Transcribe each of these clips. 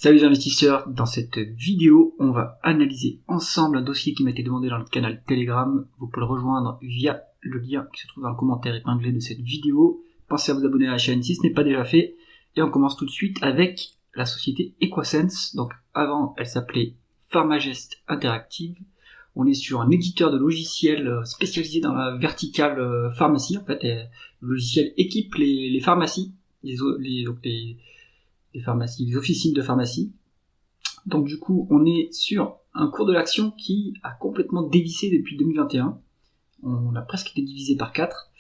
Salut les investisseurs, dans cette vidéo, on va analyser ensemble un dossier qui m'a été demandé dans le canal Telegram. Vous pouvez le rejoindre via le lien qui se trouve dans le commentaire épinglé de cette vidéo. Pensez à vous abonner à la chaîne si ce n'est pas déjà fait. Et on commence tout de suite avec la société Equasense. Donc avant, elle s'appelait Pharmagest Interactive. On est sur un éditeur de logiciels spécialisé dans la verticale pharmacie. En fait, le logiciel équipe les pharmacies, les pharmacies, les officines de pharmacie. Donc du coup, on est sur un cours de l'action qui a complètement dévissé depuis 2021. On a presque été divisé par 4.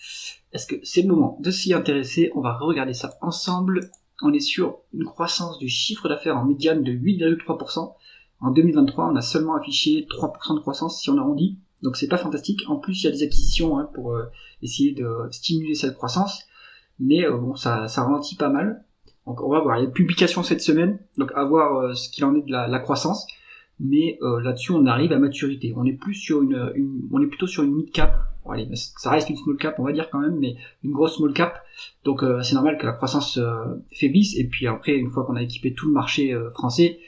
Est-ce que c'est le moment de s'y intéresser? On va regarder ça ensemble. On est sur une croissance du chiffre d'affaires en médiane de 8,3%. En 2023, on a seulement affiché 3% de croissance si on arrondit. Donc c'est pas fantastique. En plus, il y a des acquisitions pour essayer de stimuler cette croissance. Mais bon, ça ralentit pas mal. Donc on va voir, il y a une publication cette semaine, donc à voir ce qu'il en est de la croissance, mais là-dessus on arrive à maturité. On est plus sur on est plutôt sur une mid cap. Bon, allez, ça reste une small cap, on va dire quand même, mais une grosse small cap. Donc c'est normal que la croissance faiblisse. Et puis après, une fois qu'on a équipé tout le marché français,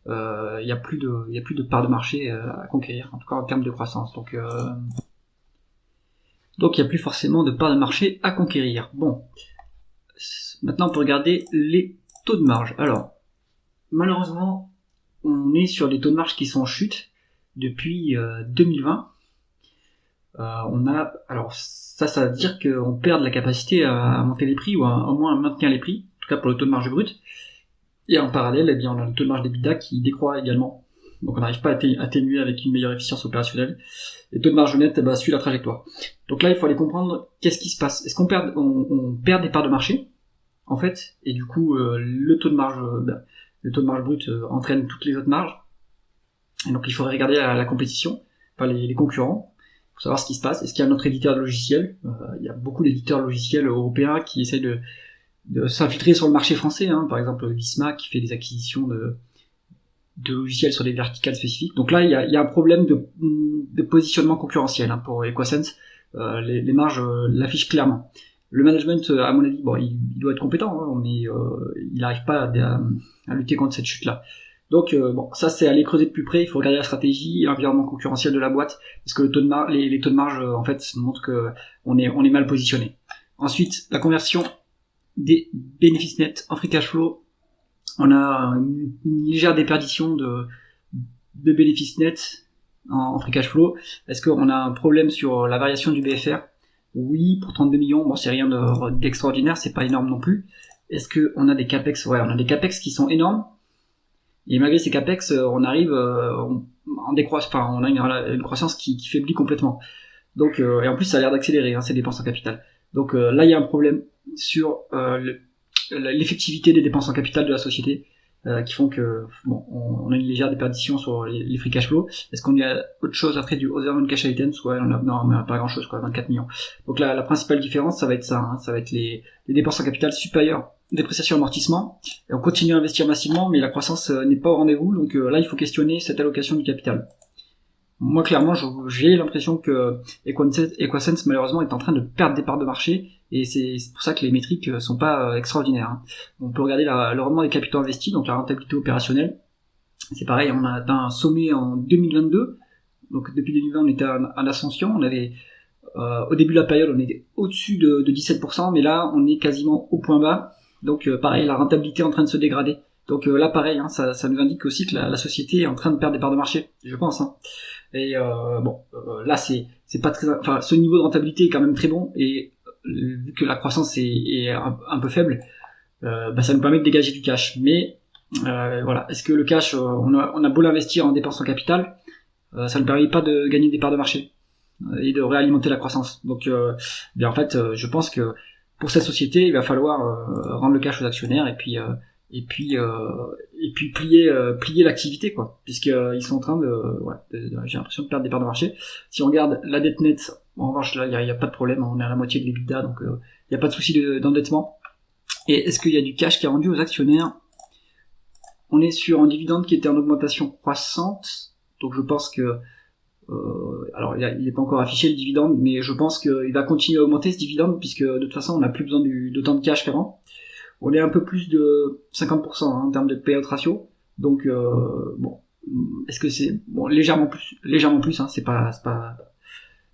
il y a plus de part de marché à conquérir, en tout cas en termes de croissance. Donc il y a plus forcément de part de marché à conquérir. Bon. Maintenant, on peut regarder les taux de marge. Alors, malheureusement, on est sur des taux de marge qui sont en chute depuis 2020. Alors ça veut dire qu'on perd de la capacité à monter les prix ou au moins à maintenir les prix, en tout cas pour le taux de marge brut. Et en parallèle, eh bien, on a le taux de marge d'EBITDA qui décroît également. Donc on n'arrive pas à atténuer avec une meilleure efficience opérationnelle. Et le taux de marge net suit la trajectoire. Donc là, il faut aller comprendre qu'est-ce qui se passe. Est-ce qu'on perd des parts de marché en fait, et du coup le taux de marge brut entraîne toutes les autres marges. Et donc il faudrait regarder la compétition, enfin les concurrents, pour savoir ce qui se passe. Est-ce qu'il y a un autre éditeur de logiciels? Il y a beaucoup d'éditeurs de logiciels européens qui essayent de s'infiltrer sur le marché français, par exemple Visma qui fait des acquisitions de logiciels sur des verticales spécifiques. Donc là il y a un problème de positionnement concurrentiel pour Equasense. Les marges l'affichent clairement. Le management, à mon avis, il doit être compétent, mais il n'arrive pas à lutter contre cette chute-là. Donc, ça c'est aller creuser de plus près. Il faut regarder la stratégie, l'environnement concurrentiel de la boîte, parce que les taux de marge, en fait, montrent que on est mal positionné. Ensuite, la conversion des bénéfices nets en free cash flow. On a une légère déperdition de bénéfices nets en free cash flow. Est-ce qu'on a un problème sur la variation du BFR? Oui, pour 32 millions, c'est rien d'extraordinaire, c'est pas énorme non plus. Est-ce qu'on a des capex? Ouais, on a des capex qui sont énormes. Et malgré ces capex, on arrive en décroissance, on a une croissance qui faiblit complètement. Donc, et en plus, ça a l'air d'accélérer ces dépenses en capital. Donc là, il y a un problème sur l'effectivité des dépenses en capital de la société. Qui font que on a une légère déperdition sur les free cash flow. Est-ce qu'on a autre chose après du other non-cash items? Ouais, on a pas grand chose, 24 millions. Donc la principale différence, ça va être ça, ça va être les dépenses en capital supérieures, dépréciation amortissement, et on continue à investir massivement, mais la croissance n'est pas au rendez-vous, donc là il faut questionner cette allocation du capital. Moi clairement, j'ai l'impression que Equasense malheureusement est en train de perdre des parts de marché, et c'est pour ça que les métriques sont pas extraordinaires. On peut regarder le rendement des capitaux investis, donc la rentabilité opérationnelle. C'est pareil, on a atteint un sommet en 2022, donc depuis 2020 on était en ascension, on avait au début de la période on était au-dessus de 17%, mais là on est quasiment au point bas, donc pareil, la rentabilité est en train de se dégrader. Donc là pareil, ça nous indique aussi que la société est en train de perdre des parts de marché, je pense. Et là c'est pas très, ce niveau de rentabilité est quand même très bon, et vu que la croissance est un peu faible, ça nous permet de dégager du cash. Mais voilà, est-ce que le cash, on a beau l'investir en dépenses en capital, ça ne permet pas de gagner des parts de marché et de réalimenter la croissance. Donc en fait, je pense que pour cette société, il va falloir rendre le cash aux actionnaires et puis plier l'activité, puisqu'ils sont en train j'ai l'impression de perdre des parts de marché. Si on regarde la dette nette, en revanche là il y a pas de problème, on est à la moitié de l'EBITDA, donc il y a pas de souci d'endettement. Et est-ce qu'il y a du cash qui est rendu aux actionnaires? On est sur un dividende qui était en augmentation croissante, donc je pense que alors il n'est pas encore affiché le dividende, mais je pense qu'il va continuer à augmenter ce dividende, puisque de toute façon on n'a plus besoin d'autant de cash qu'avant. On est un peu plus de 50% en termes de payout ratio, Donc bon, est-ce que c'est bon, légèrement plus, hein, c'est pas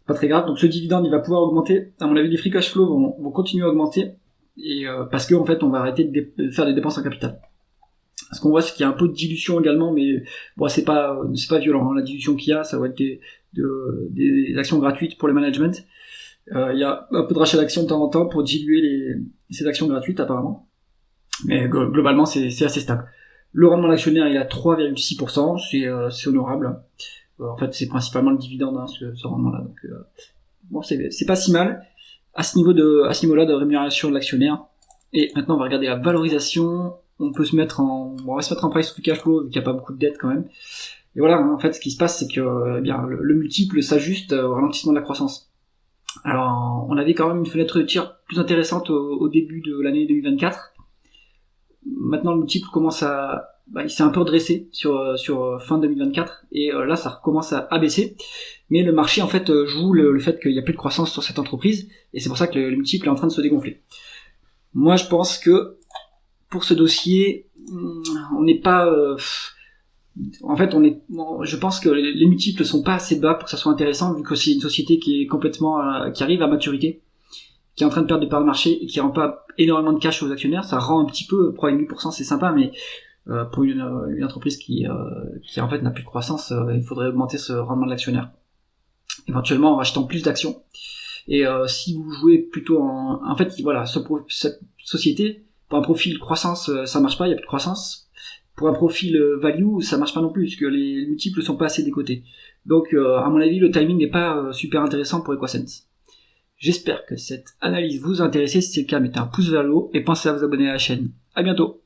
très grave. Donc ce dividende il va pouvoir augmenter. À mon avis, les free cash flow vont continuer à augmenter, et parce que en fait on va arrêter de faire des dépenses en capital. Ce qu'on voit, c'est qu'il y a un peu de dilution également, mais bon, c'est pas violent, hein. La dilution qu'il y a, ça va être des actions gratuites pour le management. Il y a un peu de rachat d'actions de temps en temps pour diluer ces actions gratuites apparemment. Mais globalement, c'est assez stable. Le rendement de l'actionnaire il est à 3,6%, c'est honorable. En fait, c'est principalement le dividende, hein, ce rendement-là. Donc bon, c'est pas si mal à ce niveau-là de rémunération de l'actionnaire. Et maintenant, on va regarder la valorisation. On va se mettre en price to cash flow, vu qu'il n'y a pas beaucoup de dettes quand même. Et voilà, hein, en fait, ce qui se passe, c'est que bien le multiple s'ajuste au ralentissement de la croissance. Alors, on avait quand même une fenêtre de tir plus intéressante au début de l'année 2024. Maintenant, le multiple il s'est un peu redressé sur fin 2024, et là, ça recommence à baisser. Mais le marché, en fait, joue le fait qu'il n'y a plus de croissance sur cette entreprise, et c'est pour ça que le multiple est en train de se dégonfler. Moi, je pense que pour ce dossier, on n'est pas... je pense que les multiples sont pas assez bas pour que ça soit intéressant, vu que c'est une société qui est complètement, qui arrive à maturité, qui est en train de perdre des parts de marché et qui rend pas énormément de cash aux actionnaires. Ça rend un petit peu, 3,5%, c'est sympa, mais pour une entreprise qui en fait n'a plus de croissance, il faudrait augmenter ce rendement de l'actionnaire, éventuellement en rachetant plus d'actions. Et si vous jouez plutôt en fait, voilà, cette société, pour un profil croissance, ça marche pas, il y a plus de croissance. Pour un profil value, ça marche pas non plus, parce que les multiples sont pas assez décotés. Donc, à mon avis, le timing n'est pas super intéressant pour Equasense. J'espère que cette analyse vous a intéressé. Si c'est le cas, mettez un pouce vers le haut et pensez à vous abonner à la chaîne. À bientôt.